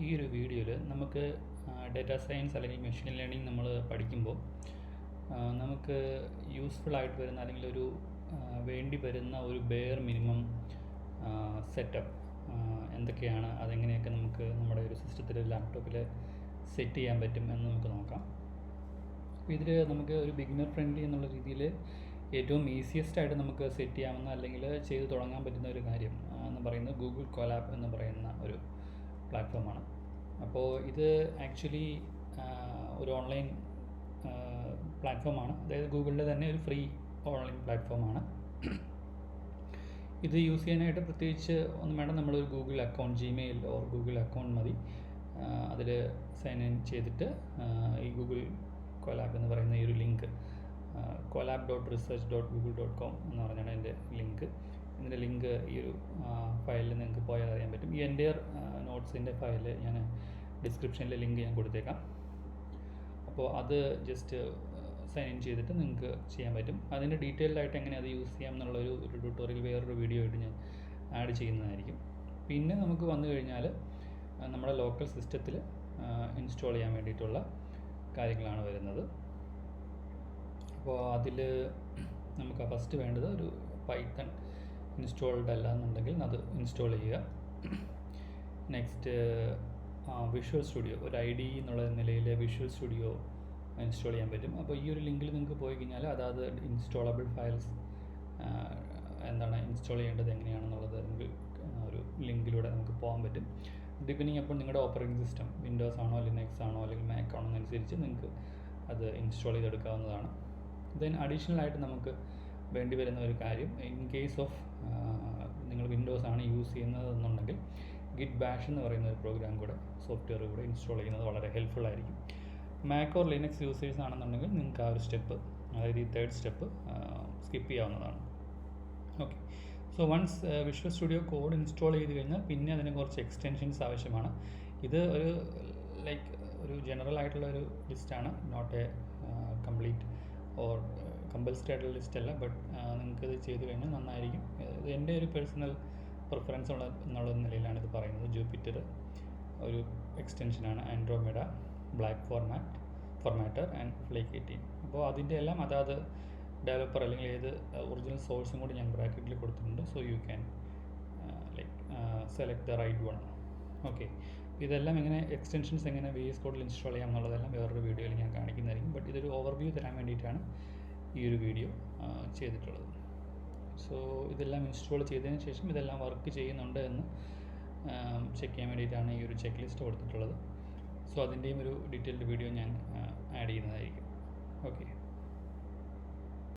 ഈ ഒരു വീഡിയോയിൽ നമുക്ക് ഡാറ്റാ സയൻസ് അല്ലെങ്കിൽ മെഷീൻ ലേണിംഗ് നമ്മൾ പഠിക്കുമ്പോൾ നമുക്ക് യൂസ്ഫുൾ ആയിട്ട് വരുന്ന അല്ലെങ്കിൽ ഒരു വേണ്ടി വരുന്ന ഒരു ബെയർ മിനിമം സെറ്റപ്പ് എന്തൊക്കെയാണ്, അതെങ്ങനെയൊക്കെ നമുക്ക് നമ്മുടെ ഒരു സിസ്റ്റത്തിൽ ലാപ്ടോപ്പിൽ സെറ്റ് ചെയ്യാൻ പറ്റും എന്ന് നമുക്ക് നോക്കാം. അപ്പോൾ ഇതിൽ നമുക്ക് ഒരു ബിഗിനർ ഫ്രണ്ട്ലി എന്നുള്ള രീതിയിൽ ഏറ്റവും ഈസിയസ്റ്റ് ആയിട്ട് നമുക്ക് സെറ്റ് ചെയ്യാവുന്ന അല്ലെങ്കിൽ ചെയ്ത് തുടങ്ങാൻ പറ്റുന്ന ഒരു കാര്യം എന്ന് പറയുന്നത് ഗൂഗിൾ കൊലാബ് എന്ന് പറയുന്ന ഒരു പ്ലാറ്റ്ഫോമാണ്. അപ്പോൾ ഇത് ആക്ച്വലി ഒരു ഓൺലൈൻ പ്ലാറ്റ്ഫോമാണ്, അതായത് ഗൂഗിളിൻ്റെ തന്നെ ഒരു ഫ്രീ ഓൺലൈൻ പ്ലാറ്റ്ഫോമാണ്. ഇത് യൂസ് ചെയ്യാനായിട്ട് പ്രത്യേകിച്ച് ഒന്നും വേണ്ട, നമ്മളൊരു Google account, Gmail or Google account മതി. അതിൽ സൈൻ ഇൻ ചെയ്തിട്ട് ഈ ഗൂഗിൾ കൊലാബ് എന്ന് പറയുന്ന ഈ ഒരു ലിങ്ക് colab.research.google.com എന്ന് പറഞ്ഞാണ് എൻ്റെ ലിങ്ക്. ഇതിൻ്റെ ലിങ്ക് ഈ ഒരു ഫയലിൽ നിങ്ങൾക്ക് പോയാൽ അറിയാൻ പറ്റും. ഈ എൻ്റെ നോട്ട്സിൻ്റെ ഫയൽ ഞാൻ ഡിസ്ക്രിപ്ഷനിലെ ലിങ്ക് ഞാൻ കൊടുത്തേക്കാം. അപ്പോൾ അത് ജസ്റ്റ് സൈൻ ഇൻ ചെയ്തിട്ട് നിങ്ങൾക്ക് ചെയ്യാൻ പറ്റും. അതിൻ്റെ ഡീറ്റെയിൽഡ് ആയിട്ട് എങ്ങനെ അത് യൂസ് ചെയ്യാം എന്നുള്ളൊരു ട്യൂട്ടോറിയൽ വേറൊരു വീഡിയോ ആയിട്ട് ഞാൻ ആഡ് ചെയ്യുന്നതായിരിക്കും. പിന്നെ നമുക്ക് വന്നു കഴിഞ്ഞാൽ നമ്മുടെ ലോക്കൽ സിസ്റ്റത്തിൽ ഇൻസ്റ്റാൾ ചെയ്യാൻ വേണ്ടിയിട്ടുള്ള കാര്യങ്ങളാണ് വരുന്നത്. അപ്പോൾ അതിൽ നമുക്ക് ഫസ്റ്റ് വേണ്ടത് ഒരു പൈത്തൺ ഇൻസ്റ്റാൾഡ് അല്ല എന്നുണ്ടെങ്കിൽ അത് ഇൻസ്റ്റാൾ ചെയ്യുക. നെക്സ്റ്റ് വിഷ്വൽ സ്റ്റുഡിയോ, ഒരു IDE എന്നുള്ള നിലയിൽ വിഷ്വൽ സ്റ്റുഡിയോ ഇൻസ്റ്റാൾ ചെയ്യാൻ പറ്റും. അപ്പോൾ ഈ ഒരു ലിങ്കിൽ നിങ്ങൾക്ക് പോയി കഴിഞ്ഞാൽ അതായത് ഇൻസ്റ്റാളബിൾ ഫയൽസ് ഇൻസ്റ്റാൾ ചെയ്യേണ്ടത് എങ്ങനെയാണെന്നുള്ളത് ഒരു ലിങ്കിലൂടെ നമുക്ക് പോകാൻ പറ്റും. ഡിപ്പെൻഡിങ് അപ്പോൾ നിങ്ങളുടെ ഓപ്പറേറ്റിംഗ് സിസ്റ്റം വിൻഡോസ് ആണോ ലിനക്സ് ആണോ അല്ലെങ്കിൽ മാക് ആണോ എന്നനുസരിച്ച് നിങ്ങൾക്ക് അത് ഇൻസ്റ്റാൾ ചെയ്തെടുക്കാവുന്നതാണ്. ദെൻ അഡീഷണൽ ആയിട്ട് നമുക്ക് വേണ്ടി വരുന്ന ഒരു കാര്യം, ഇൻ കേസ് ഓഫ് നിങ്ങൾ വിൻഡോസ് ആണ് യൂസ് ചെയ്യുന്നതെന്നുണ്ടെങ്കിൽ ഗിറ്റ് ബാഷ് എന്ന് പറയുന്ന ഒരു പ്രോഗ്രാം കൂടെ, സോഫ്റ്റ്വെയർ കൂടെ ഇൻസ്റ്റാൾ ചെയ്യുന്നത് വളരെ ഹെൽപ്ഫുൾ ആയിരിക്കും. മാക് ഓർ ലിനക്സ് യൂസേഴ്സ് ആണെന്നുണ്ടെങ്കിൽ നിങ്ങൾക്ക് ആ ഒരു സ്റ്റെപ്പ്, അതായത് ഈ തേർഡ് സ്റ്റെപ്പ് സ്കിപ്പ് ചെയ്യാവുന്നതാണ്. Okay, so once Visual Studio Code install ചെയ്ത് കഴിഞ്ഞാൽ പിന്നെ അതിന് കുറച്ച് എക്സ്റ്റെൻഷൻസ് ആവശ്യമാണ്. ഇത് ഒരു ജനറൽ ആയിട്ടുള്ള ഒരു ലിസ്റ്റാണ്, not a complete or compulsory ആയിട്ടുള്ള ലിസ്റ്റ് അല്ല. ബട്ട് നിങ്ങൾക്കിത് ചെയ്ത് കഴിഞ്ഞാൽ നന്നായിരിക്കും. ഇത് എൻ്റെ ഒരു പേഴ്സണൽ പ്രിഫറൻസ് എന്നുള്ള നിലയിലാണ് ഇത് പറയുന്നത്. ജൂപ്പിറ്റർ ഒരു എക്സ്റ്റൻഷനാണ്, ആൻഡ്രോമെഡ, ബ്ലാക്ക് ഫോർമാറ്റർ ആൻഡ് ഫ്ലേക്ക് 18. അപ്പോൾ അതിൻ്റെ എല്ലാം അതാത് ഡെവലപ്പർ അല്ലെങ്കിൽ ഏത് ഒറിജിനൽ സോഴ്സും കൂടി ഞാൻ ബ്രാക്കറ്റിൽ കൊടുത്തിട്ടുണ്ട്. So you can select the right one. Okay, ഇതെല്ലാം എങ്ങനെ എക്സ്റ്റൻഷൻസ് എങ്ങനെ VS കോഡിൽ ഇൻസ്റ്റാൾ ചെയ്യാം എന്നുള്ളതെല്ലാം വേറൊരു വീഡിയോയിൽ ഞാൻ കാണിക്കുന്നതായിരിക്കും. ബട്ട് ഇതൊരു ഓവർവ്യൂ തരാൻ വേണ്ടിയിട്ടാണ് ഈ ഒരു വീഡിയോ ചെയ്തിട്ടുള്ളത്. സോ ഇതെല്ലാം ഇൻസ്റ്റാൾ ചെയ്തതിന് ശേഷം ഇതെല്ലാം വർക്ക് ചെയ്യുന്നുണ്ട് എന്ന് ചെക്ക് ചെയ്യാൻ വേണ്ടിയിട്ടാണ് ഈ ഒരു ചെക്ക് ലിസ്റ്റ് കൊടുത്തിട്ടുള്ളത്. സോ അതിൻ്റെയും ഒരു ഡീറ്റെയിൽഡ് വീഡിയോ ഞാൻ ആഡ് ചെയ്യുന്നതായിരിക്കും. ഓക്കെ.